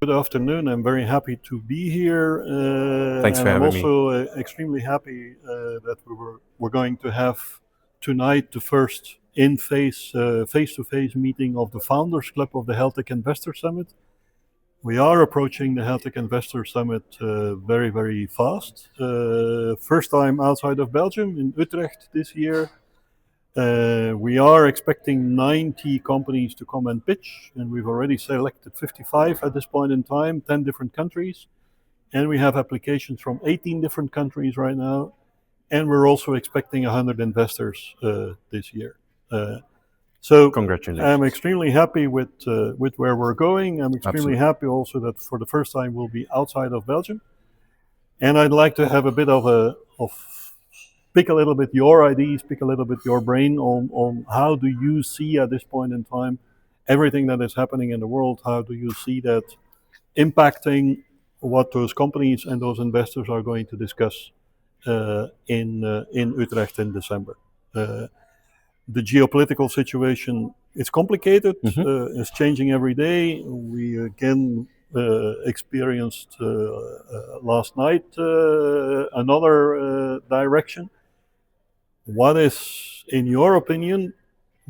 Good afternoon. I'm very happy to be here. Thanks for and I'm having me. also extremely happy that we're going to have tonight the first face-to-face meeting of the Founders Club of the HealthTech Investor Summit. We are approaching the HealthTech Investor Summit very, very fast. First time outside of Belgium in Utrecht this year. We are expecting 90 companies to come and pitch, and we've already selected 55 at this point in time, 10 different countries. And we have applications from 18 different countries right now. And we're also expecting 100 investors this year. So Congratulations. I'm extremely happy with where we're going. I'm extremely happy also that for the first time we'll be outside of Belgium. And I'd like to have a bit of pick a little bit your ideas, pick a little bit your brain on how do you see at this point in time everything that is happening in the world. How do you see that impacting what those companies and those investors are going to discuss in Utrecht in December? The geopolitical situation is complicated. It's changing every day. We again experienced last night another direction. What is, in your opinion,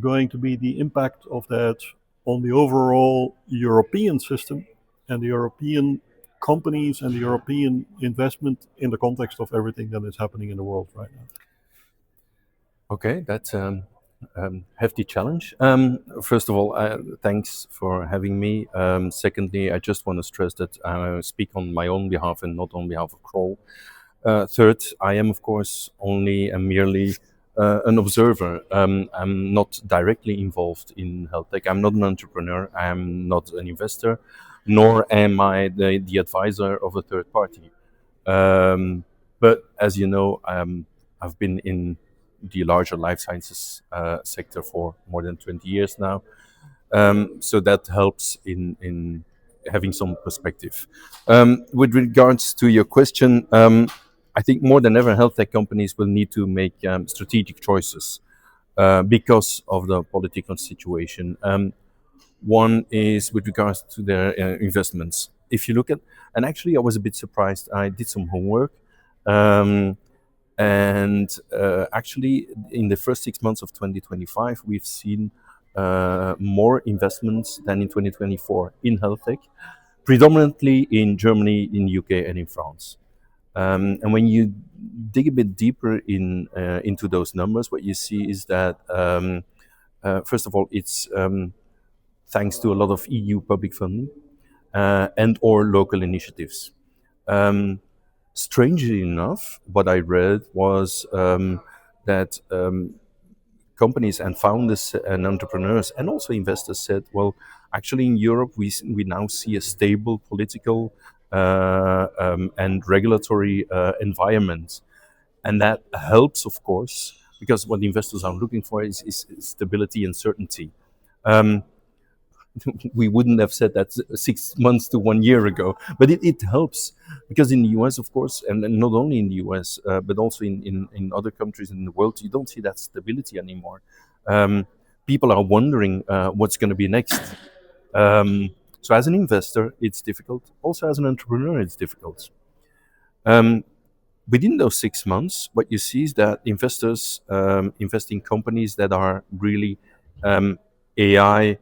going to be the impact of that on the overall European system and the European companies and the European investment in the context of everything that is happening in the world right now? Okay, that's a hefty challenge. First of all, thanks for having me. Secondly, I just want to stress that I speak on my own behalf and not on behalf of Kroll. Third, I am, of course, only merely an observer. I'm not directly involved in HealthTech. I'm not an entrepreneur. I'm not an investor, nor am I the advisor of a third party. But as you know, I've been in the larger life sciences sector for more than 20 years now. So that helps in having some perspective. With regards to your question, I think more than ever, health tech companies will need to make strategic choices because of the political situation. One is with regards to their investments. If you look at, and actually I was a bit surprised, I did some homework. Actually, in the first 6 months of 2025, we've seen more investments than in 2024 in health tech, predominantly in Germany, in UK, and in France. And when you dig a bit deeper into those numbers, what you see is that, first of all, it's thanks to a lot of EU public funding and or local initiatives. Strangely enough, what I read was that companies and founders and entrepreneurs and also investors said, well, actually in Europe, we now see a stable political and regulatory environment. And that helps, of course, because what investors are looking for is stability and certainty. We wouldn't have said that 6 months to 1 year ago, but it helps because in the US, of course, and not only in the US, but also in other countries in the world, you don't see that stability anymore. People are wondering what's going to be next. So as an investor, it's difficult. Also as an entrepreneur, it's difficult. Within those 6 months, what you see is that investors invest in companies that are really AI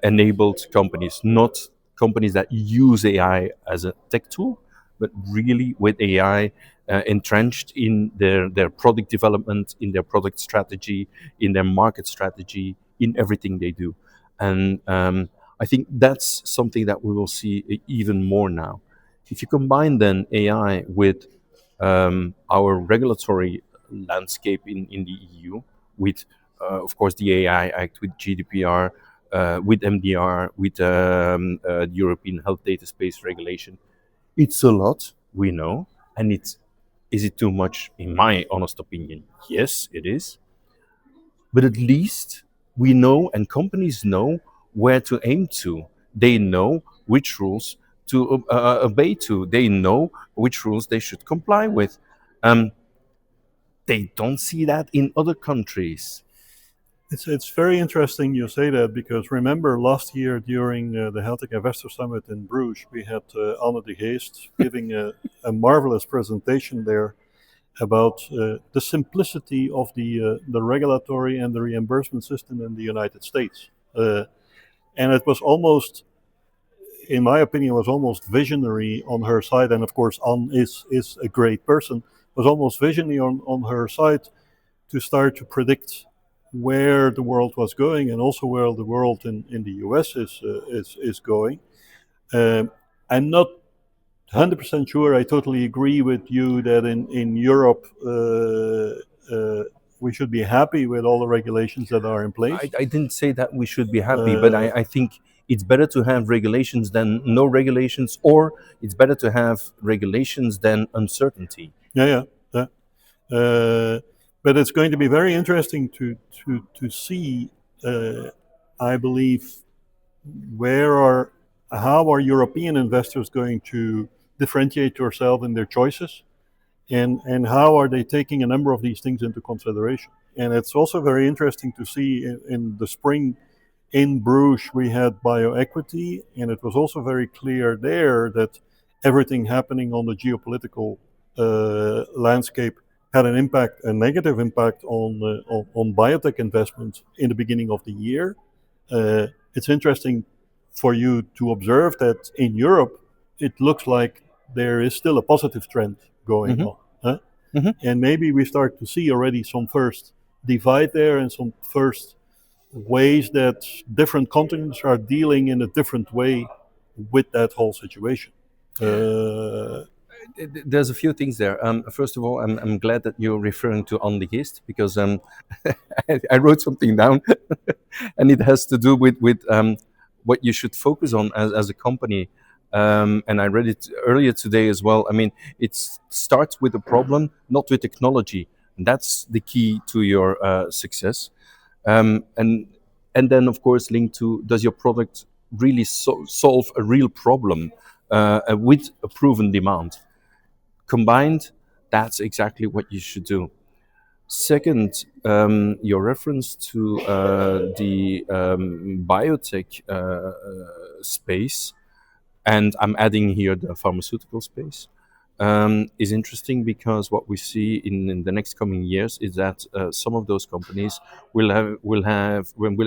enabled companies, not companies that use AI as a tech tool, but really with AI entrenched in their product development, in their product strategy, in their market strategy, in everything they do. And I think that's something that we will see even more now. If you combine then AI with our regulatory landscape in the EU, with, of course, the AI Act, with GDPR, with MDR, with the European Health Data Space Regulation. It's a lot, we know. And is it too much? In my honest opinion, yes, it is. But at least we know, and companies know where to aim to. They know which rules to obey to. They know which rules they should comply with. They don't see that in other countries. It's very interesting you say that, because remember last year during the HealthTech Investor Summit in Bruges, we had Anne de Geest giving a marvelous presentation there about the simplicity of the regulatory and the reimbursement system in the United States. And it was almost, in my opinion, was almost visionary on her side. And of course, Anne is a great person. Was almost visionary on her side to start to predict where the world was going, and also where the world in the US is going. I'm not 100% sure. I totally agree with you that in Europe we should be happy with all the regulations that are in place. I didn't say that we should be happy, but I think it's better to have regulations than no regulations, or it's better to have regulations than uncertainty. Yeah. But it's going to be very interesting to see. I believe how are European investors going to differentiate themselves in their choices, and how are they taking a number of these things into consideration. And it's also very interesting to see in the spring in Bruges we had bioequity, and it was also very clear there that everything happening on the geopolitical landscape had an impact, a negative impact on biotech investments in the beginning of the year. It's interesting for you to observe that in Europe, it looks like there is still a positive trend going on. Huh? And maybe we start to see already some first divide there, and some first ways that different continents are dealing in a different way with that whole situation. There's a few things there. First of all, I'm glad that you're referring to On the Geest, because I wrote something down, and it has to do with what you should focus on as a company. And I read it earlier today as well. I mean, it starts with a problem, not with technology. And that's the key to your success. And then, of course, linked to, does your product really solve a real problem with a proven demand? Combined, that's exactly what you should do. Second, your reference to the biotech space, and I'm adding here the pharmaceutical space, is interesting, because what we see in the next coming years is that some of those companies will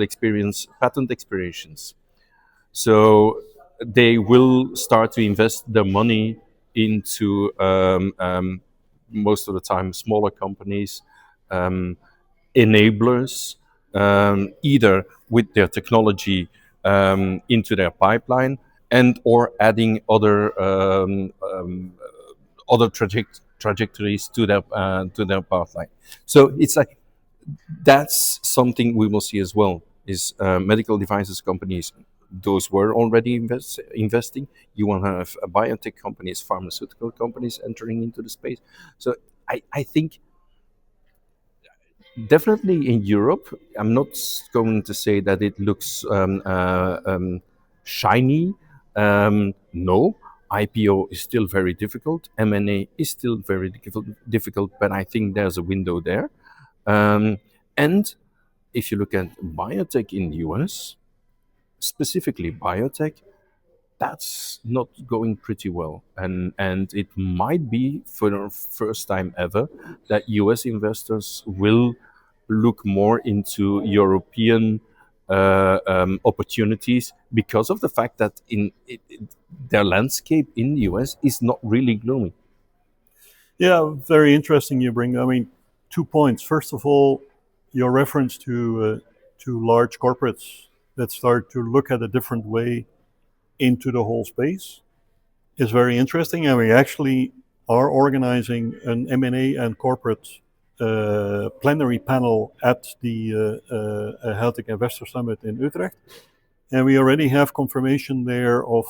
experience patent expirations. So they will start to invest their money into most of the time smaller companies, enablers, either with their technology into their pipeline, and or adding other trajectories to their pathline. So it's like, that's something we will see as well. Is medical devices companies, those were already investing. You will have biotech companies, pharmaceutical companies entering into the space. So I think definitely in Europe, I'm not going to say that it looks shiny. No, IPO is still very difficult. M&A is still very difficult, but I think there's a window there. And if you look at biotech in the US, specifically biotech, that's not going pretty well. And it might be for the first time ever that US investors will look more into European opportunities, because of the fact that their landscape in the US is not really gloomy. Yeah, very interesting you bring. I mean, 2 points. First of all, your reference to large corporates that start to look at a different way into the whole space is very interesting, and we actually are organizing an M&A and corporate plenary panel at the HealthTech Investor Summit in Utrecht, and we already have confirmation there of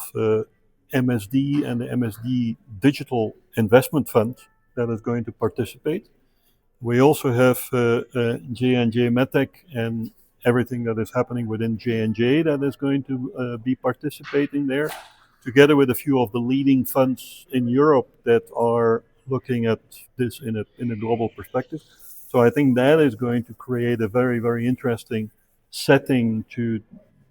MSD and the MSD Digital Investment Fund that is going to participate. We also have J&J MedTech and everything that is happening within J&J that is going to be participating there, together with a few of the leading funds in Europe that are looking at this in a global perspective. So I think that is going to create a very, very interesting setting to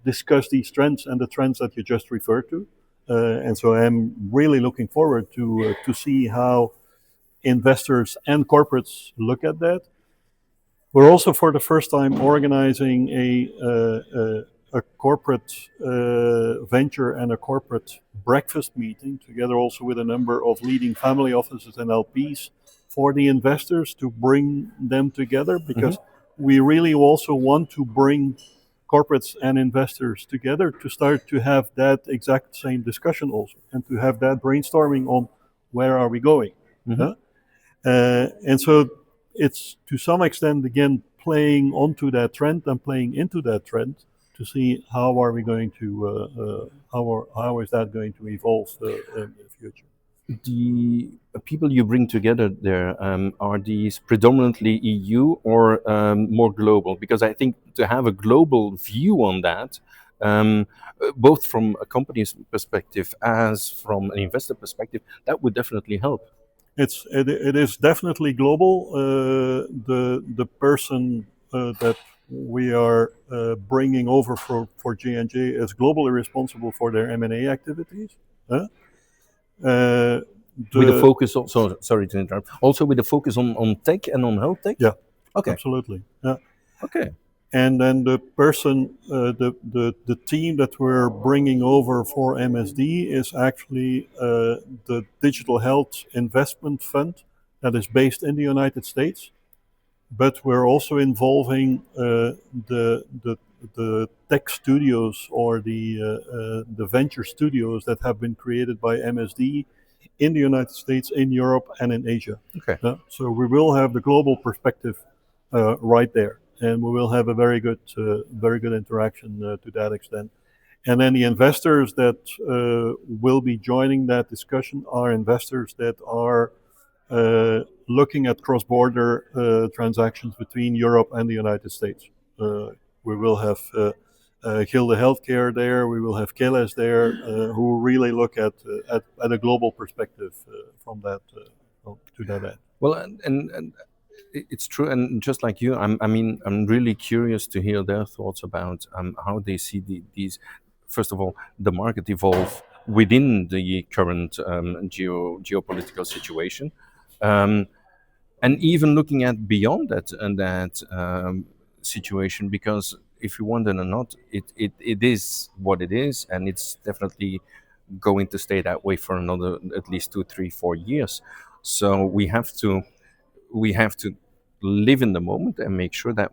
discuss these trends and the trends that you just referred to. And so I'm really looking forward to see how investors and corporates look at that. We're also for the first time organizing a corporate venture and a corporate breakfast meeting together also with a number of leading family offices and LPs for the investors to bring them together because we really also want to bring corporates and investors together to start to have that exact same discussion also and to have that brainstorming on where are we going. And so it's to some extent again playing onto that trend and playing into that trend to see how are we going to how is that going to evolve in the future. The people you bring together there, are these predominantly EU or more global? Because I think to have a global view on that, both from a company's perspective as from an investor perspective, that would definitely help. It is definitely global. The person that we are bringing over for J&J is globally responsible for their M&A activities. With the focus also, sorry to interrupt, also with the focus on tech and on health tech? Yeah, okay. Absolutely. Yeah. Okay. And then the person, the team that we're bringing over for MSD is actually the Digital Health Investment Fund that is based in the United States. But we're also involving the tech studios or the venture studios that have been created by MSD in the United States, in Europe, and in Asia. Okay. So we will have the global perspective right there. And we will have a very good interaction to that extent. And then the investors that will be joining that discussion are investors that are looking at cross-border transactions between Europe and the United States. We will have Gilde Healthcare there. We will have Keles there, who really look at a global perspective from that to that end. Well, and it's true, and just like you, I'm really curious to hear their thoughts about how they see these. First of all, the market evolve within the current geopolitical situation, and even looking at beyond that and that situation. Because if you wonder or not, it is what it is, and it's definitely going to stay that way for another at least 2, 3, 4 years. So we have to live in the moment and make sure that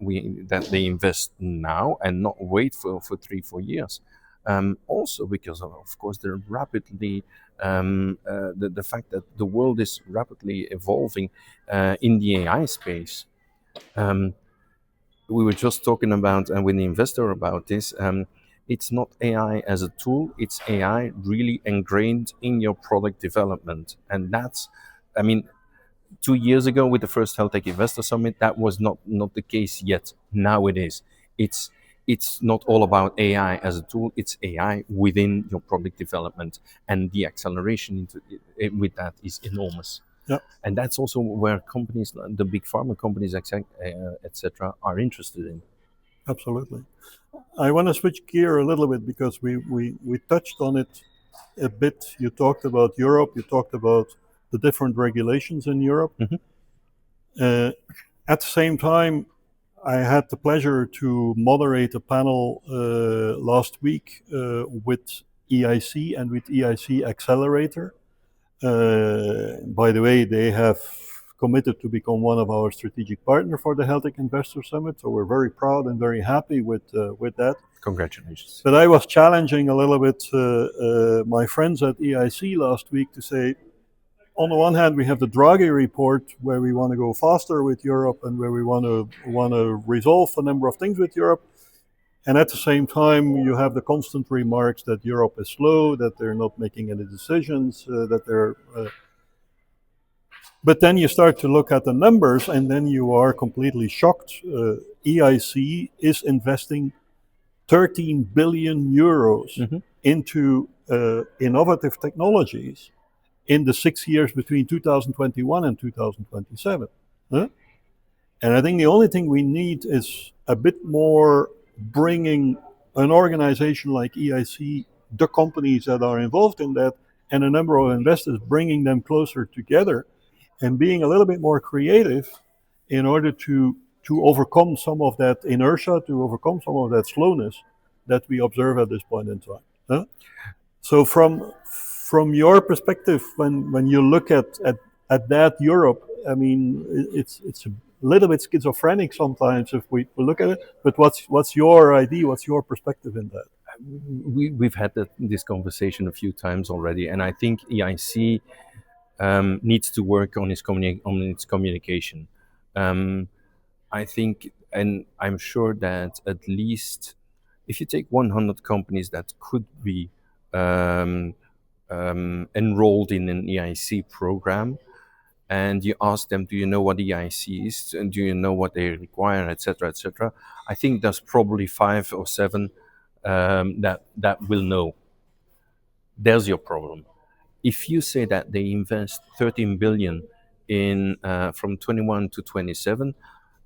they invest now and not wait for 3, 4 years. Also because of course they're rapidly the fact that the world is rapidly evolving in the AI space. We were just talking about with the investor about this. It's not AI as a tool, it's AI really ingrained in your product development. And that's, 2 years ago with the first HealthTech Investor Summit, that was not the case yet. Now it is. It's not all about AI as a tool, it's AI within your product development, and the acceleration with that is enormous. Yeah. And that's also where companies, the big pharma companies, etc., are interested in. Absolutely. I want to switch gear a little bit because we touched on it a bit. You talked about Europe, you talked about the different regulations in Europe. At the same time, I had the pleasure to moderate a panel last week with EIC and with EIC Accelerator. By the way, they have committed to become one of our strategic partners for the HealthTech Investor Summit, so we're very proud and very happy with that. Congratulations. But I was challenging a little bit my friends at EIC last week to say, on the one hand, we have the Draghi report where we want to go faster with Europe and where we want to resolve a number of things with Europe. And at the same time, you have the constant remarks that Europe is slow, that they're not making any decisions, that they're... But then you start to look at the numbers and then you are completely shocked. EIC is investing 13 billion euros into innovative technologies in the 6 years between 2021 and 2027. And I think the only thing we need is a bit more bringing an organization like EIC, the companies that are involved in that, and a number of investors, bringing them closer together and being a little bit more creative in order to overcome some of that inertia, to overcome some of that slowness that we observe at this point in time. Huh? So from your perspective, when you look at that Europe, I mean, it's a little bit schizophrenic sometimes if we look at it. But what's your idea? What's your perspective in that? We've had this conversation a few times already, and I think EIC needs to work on its communication. I think, and I'm sure that at least if you take 100 companies that could be enrolled in an EIC program, and you ask them, do you know what EIC is, and do you know what they require, etc., etc., I think there's probably 5 or 7 that will know. There's your problem. If you say that they invest 13 billion in from 21 to 27,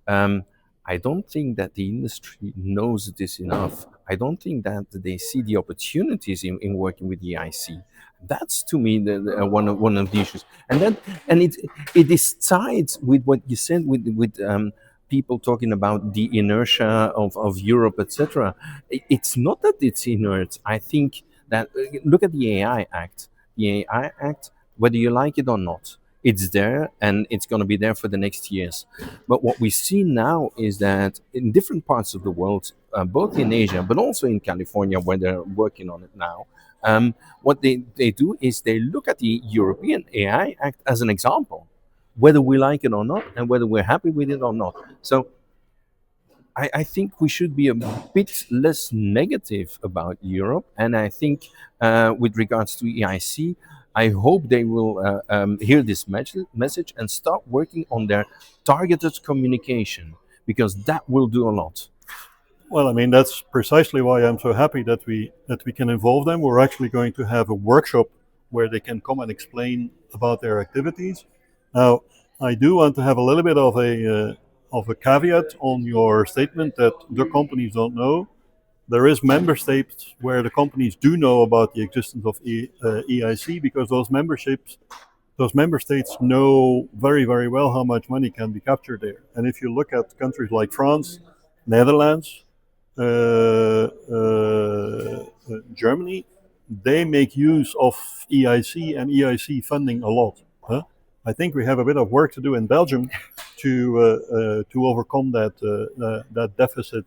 I don't think that the industry knows this enough. I don't think that they see the opportunities in working with the EIC. That's to me one of the issues, and it is tied with what you said with people talking about the inertia of Europe, etc. It's not that it's inert. I think that look at the AI Act. The AI Act, whether you like it or not, it's there and it's going to be there for the next years. But what we see now is that in different parts of the world, both in Asia but also in California, where they're working on it now, what they do is they look at the European AI Act as an example, whether we like it or not and whether we're happy with it or not. So I think we should be a bit less negative about Europe. And I think with regards to EIC, I hope they will hear this message and start working on their targeted communication, because that will do a lot. Well, I mean, that's precisely why I'm so happy that we can involve them. We're actually going to have a workshop where they can come and explain about their activities. Now, I do want to have a little bit of a caveat on your statement that the companies don't know. There is member states where the companies do know about the existence of EIC, because those member states know very, very well how much money can be captured there. And if you look at countries like France, Netherlands, Germany, they make use of EIC and EIC funding a lot. Huh? I think we have a bit of work to do in Belgium to overcome that deficit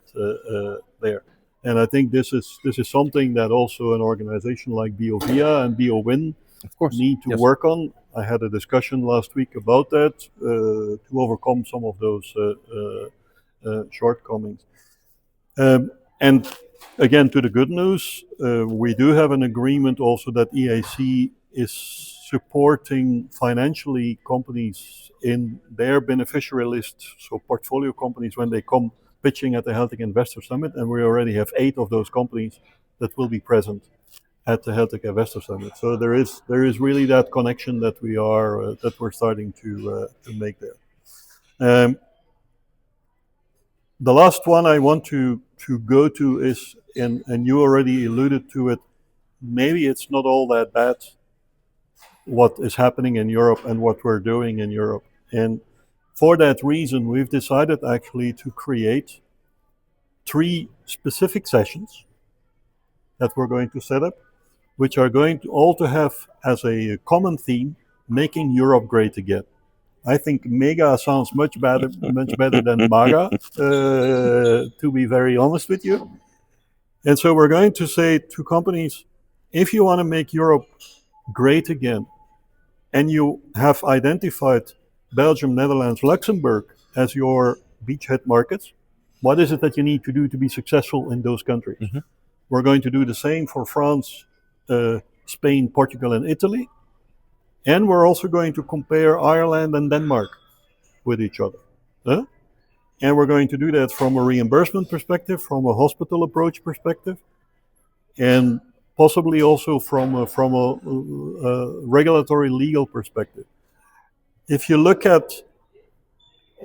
there. And I think this is something that also an organization like BOVIA and BOWIN Of course, need to yes. work on. I had a discussion last week about that to overcome some of those shortcomings. And again, to the good news, we do have an agreement also that EIC is supporting financially companies in their beneficiary list, so portfolio companies when they come pitching at the HealthTech Investor Summit, and we already have 8 of those companies that will be present at the HealthTech Investor Summit. So there is really that connection that we're starting to make there. The last one I want to go to is, and you already alluded to it, maybe it's not all that bad what is happening in Europe and what we're doing in Europe. And for that reason, we've decided actually to create 3 specific sessions that we're going to set up, which are going to all to have as a common theme, making Europe great again. I think mega sounds much better than MAGA, to be very honest with you. And so we're going to say to companies, if you want to make Europe great again, and you have identified Belgium, Netherlands, Luxembourg as your beachhead markets, what is it that you need to do to be successful in those countries? Mm-hmm. We're going to do the same for France, Spain, Portugal, and Italy. And we're also going to compare Ireland and Denmark with each other. And we're going to do that from a reimbursement perspective, from a hospital approach perspective, and possibly also from a regulatory legal perspective. If you look at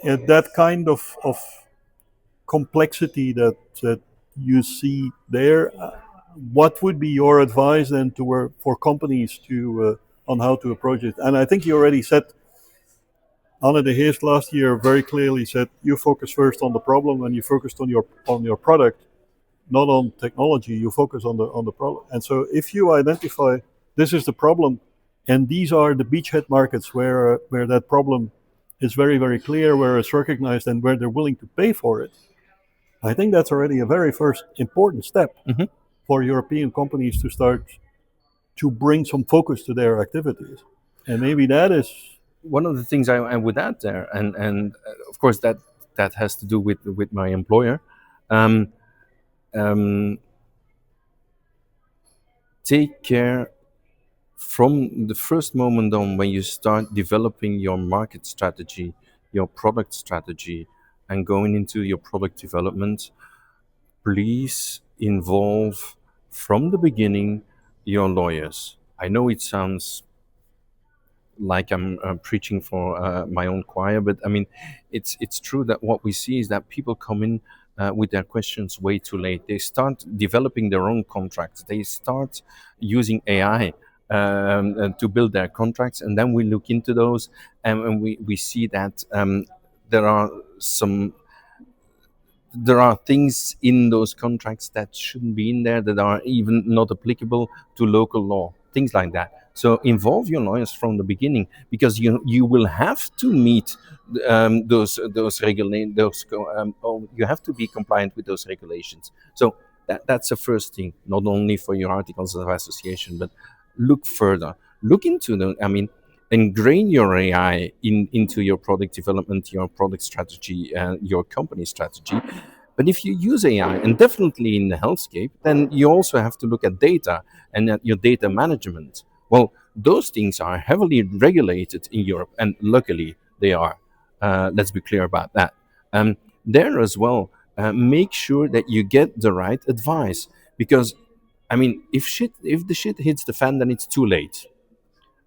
that kind of complexity that you see there, what would be your advice then for companies to on how to approach it? And I think you already said, Anne de Heers last year very clearly said, you focus first on the problem and you focused on your product, not on technology. You focus on the problem. And so if you identify this is the problem, and these are the beachhead markets where that problem is very, very clear, where it's recognized, and where they're willing to pay for it, I think that's already a very first important step for European companies to start to bring some focus to their activities. And maybe that is one of the things I would add there, and of course that has to do with my employer. Um, take care from the first moment on when you start developing your market strategy, your product strategy, and going into your product development. Please involve from the beginning your lawyers. I know it sounds like I'm preaching for my own choir, but I mean, it's true that what we see is that people come in with their questions way too late. They start developing their own contracts. They start using AI to build their contracts, and then we look into those, and we see that there are some there are things in those contracts that shouldn't be in there, that are even not applicable to local law, things like that. So involve your lawyers from the beginning, because you will have to meet those regulations. You have to be compliant with those regulations. So that's the first thing. Not only for your articles of association, but look further. Look into the. I mean, ingrain your AI into your product development, your product strategy, your company strategy. But if you use AI, and definitely in the healthscape, then you also have to look at data and at your data management. Well, those things are heavily regulated in Europe, and luckily they are. Let's be clear about that. There as well, make sure that you get the right advice, because I mean, if the shit hits the fan, then it's too late.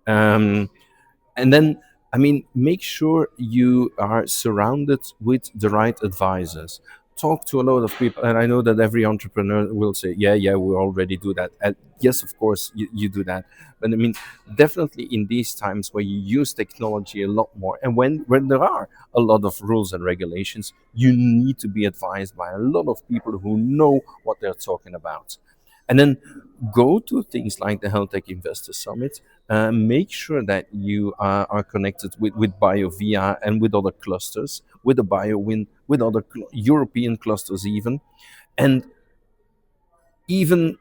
And then, I mean, make sure you are surrounded with the right advisors. Talk to a lot of people, and I know that every entrepreneur will say, yeah, we already do that. And yes, of course, you do that. But I mean, definitely in these times where you use technology a lot more, and when there are a lot of rules and regulations, you need to be advised by a lot of people who know what they're talking about. And then go to things like the HealthTech Investor Summit. Make sure that you are connected with BioVia and with other clusters, with the BioWin, with other European clusters even. And even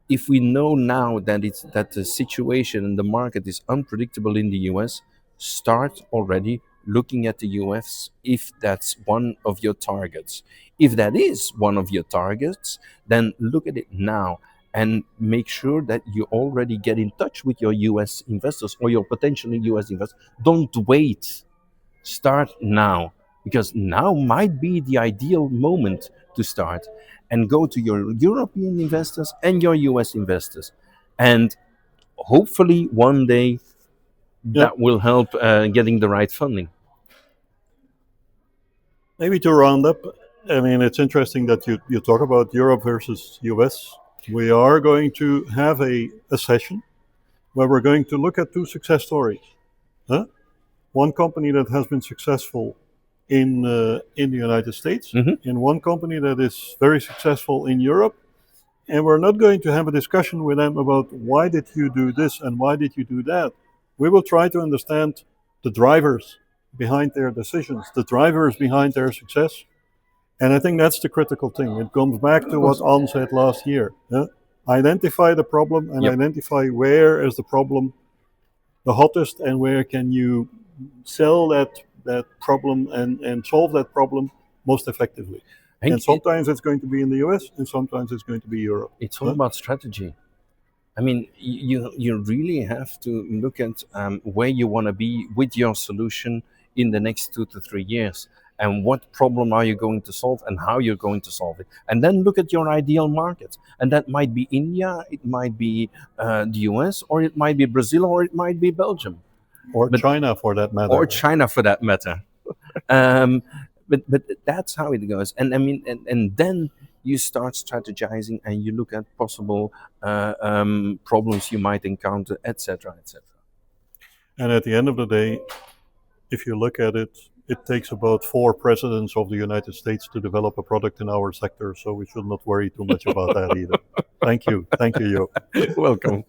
if we know now that the situation in the market is unpredictable in the US, start already looking at the US if that's one of your targets. If that is one of your targets, then look at it now and make sure that you already get in touch with your US investors or your potentially US investors. Don't wait. Start now, because now might be the ideal moment to start, and go to your European investors and your US investors. And hopefully one day yeah. that will help getting the right funding. Maybe to round up, I mean, it's interesting that you talk about Europe versus US. We are going to have a session where we're going to look at two success stories. Huh? One company that has been successful in the United States, and one company that is very successful in Europe. And we're not going to have a discussion with them about why did you do this and why did you do that. We will try to understand the drivers behind their decisions, the drivers behind their success. And I think that's the critical thing. It comes back to what Anne said last year. Identify the problem and identify where is the problem the hottest, and where can you sell that problem and solve that problem most effectively. And sometimes it's going to be in the US, and sometimes it's going to be Europe. It's all about strategy. I mean, you really have to look at where you want to be with your solution in the next 2 to 3 years, and what problem are you going to solve and how you're going to solve it. And then look at your ideal market. And that might be India, it might be the US, or it might be Brazil, or it might be Belgium. Or China for that matter. Or China for that matter. But that's how it goes. And I mean, and then you start strategizing and you look at possible problems you might encounter, etc., etc. And at the end of the day, if you look at it, it takes about 4 presidents of the United States to develop a product in our sector, so we should not worry too much about that either. Thank you, Jo. Welcome.